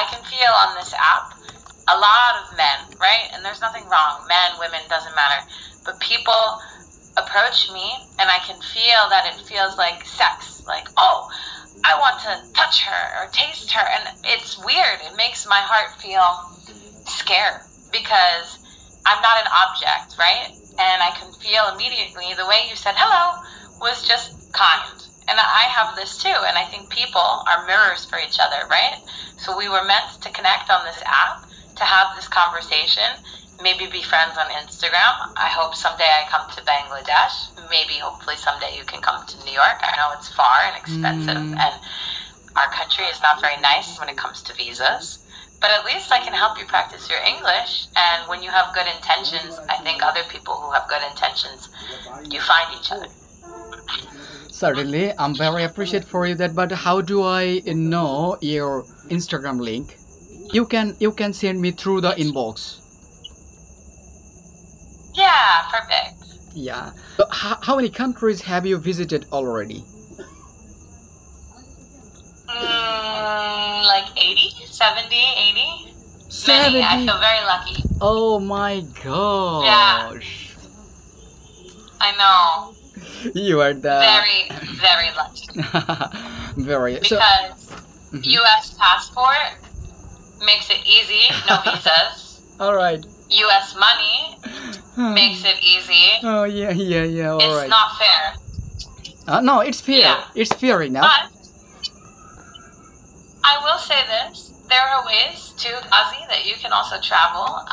I can feel on this app a lot of men, right? And there's nothing wrong. Men, women, doesn't matter. But people approach me and I can feel that it feels like sex. Like, oh, I want to touch her or taste her. And it's weird. It makes my heart feel scared because I'm not an object, right? And I can feel immediately the way you said hello was just kind. And I have this too. And I think people are mirrors for each other, right? So we were meant to connect on this app, to have this conversation, maybe be friends on Instagram. I hope someday I come to Bangladesh. Maybe, hopefully someday you can come to New York. I know it's far and expensive and our country is not very nice when it comes to visas. But at least I can help you practice your English. And when you have good intentions, I think other people who have good intentions, you find each other. Certainly, I'm very appreciative for you that. But how do I know your Instagram link? You can send me through the inbox. Yeah, perfect. Yeah. So how many countries have you visited already? Like 80, 70, 80. 70. Many. I feel very lucky. Oh my gosh. Yeah. I know. You are the very, very lucky. very. Because U.S. passport makes it easy, no visas. All right. U.S. money makes it easy. Oh yeah. All it's right. not fair. No, it's fair. Yeah. It's fair enough. But I will say this: there are ways to Aussie that you can also travel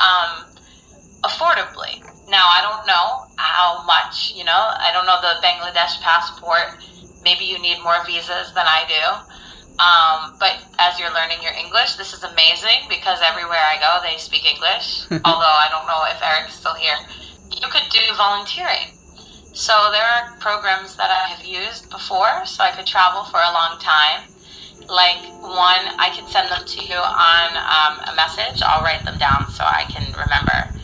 affordably. Now, I don't know how much. I don't know the Bangladesh passport. Maybe you need more visas than I do. But as you're learning your English, this is amazing because everywhere I go, they speak English. Although I don't know if Eric's still here. You could do volunteering. So there are programs that I have used before, so I could travel for a long time. Like one, I can send them to you on a message. I'll write them down so I can remember.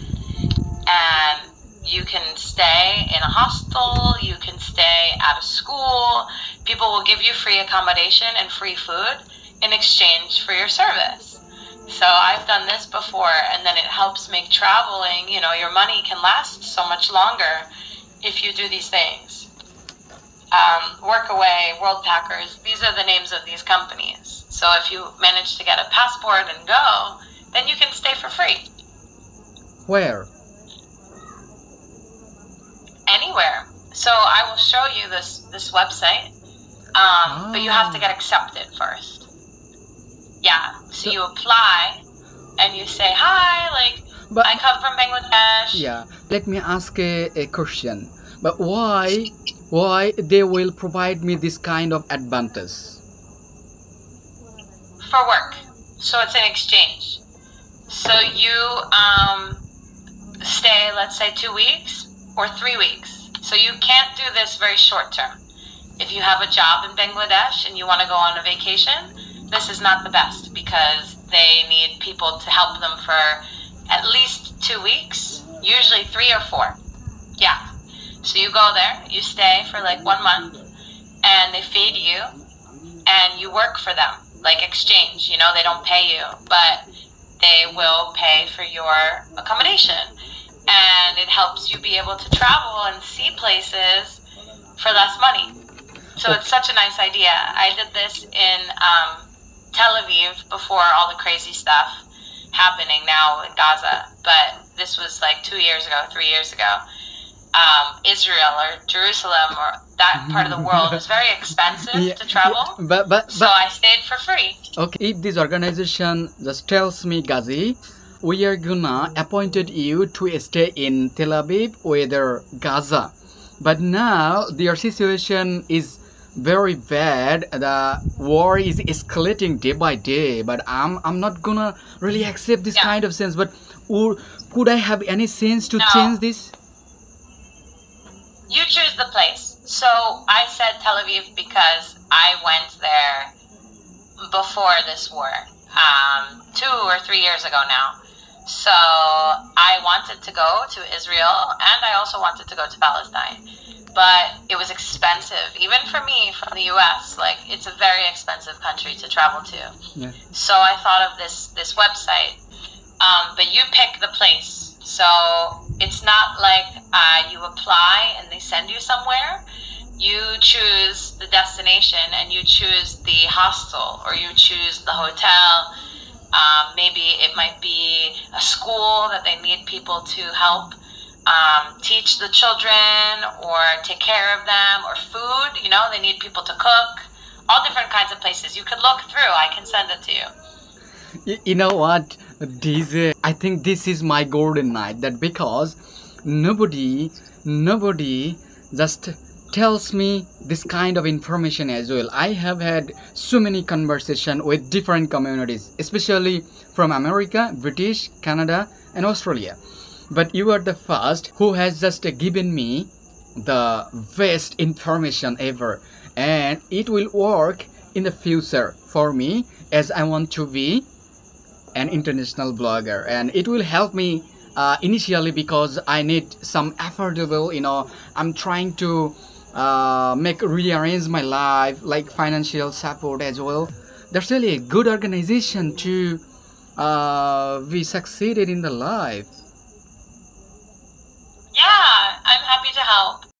And you can stay in a hostel, you can stay at a school. People will give you free accommodation and free food in exchange for your service. So I've done this before, and then it helps make traveling, your money can last so much longer if you do these things. Workaway, World Packers, these are the names of these companies. So if you manage to get a passport and go, then you can stay for free. Where? Anywhere. So I will show you this website, but you have to get accepted first. Yeah. So you apply and you say, hi, I come from Bangladesh. Yeah. Let me ask a question. But why they will provide me this kind of advantage? For work. So it's an exchange. So you stay, let's say, 2 weeks or 3 weeks. So you can't do this very short term. If you have a job in Bangladesh and you want to go on a vacation, this is not the best because they need people to help them for at least 2 weeks, usually 3 or 4. Yeah. So you go there, you stay for 1 month, and they feed you, and you work for them, exchange. They don't pay you, but they will pay for your accommodation. And it helps you be able to travel and see places for less money. So it's such a nice idea. I did this in Tel Aviv before all the crazy stuff happening now in Gaza. But this was 2 years ago, 3 years ago. Israel or Jerusalem or that part of the world is very expensive to travel. But so I stayed for free. Okay, if this organization just tells me, Ghazi, we are gonna appointed you to stay in Tel Aviv or Gaza, but now their situation is very bad. The war is escalating day by day. But I'm not gonna really accept this kind of sense. But could I have any sense to change this? You choose the place. So I said Tel Aviv because I went there before this war, 2 or 3 years ago now. So I wanted to go to Israel and I also wanted to go to Palestine. but it was expensive, even for me from the US. Like, it's a very expensive country to travel to. Yeah. So I thought of this website, but you pick the place. So it's not like you apply and they send you somewhere. You choose the destination and you choose the hostel or you choose the hotel. Maybe it might be a school that they need people to help teach the children or take care of them, or food, you know, they need people to cook. All different kinds of places. You could look through. I can send it to you. You know what, DJ? I think this is my golden night. That because nobody just tells me this kind of information as well. I have had so many conversations with different communities, especially from America, British, Canada, and Australia. But you are the first who has just given me the best information ever, and it will work in the future for me, as I want to be an international blogger, and it will help me initially because I need some affordable, you know, I'm trying to rearrange my life, like financial support as well. That's really a good organization to be succeeded in the life. Yeah, I'm happy to help.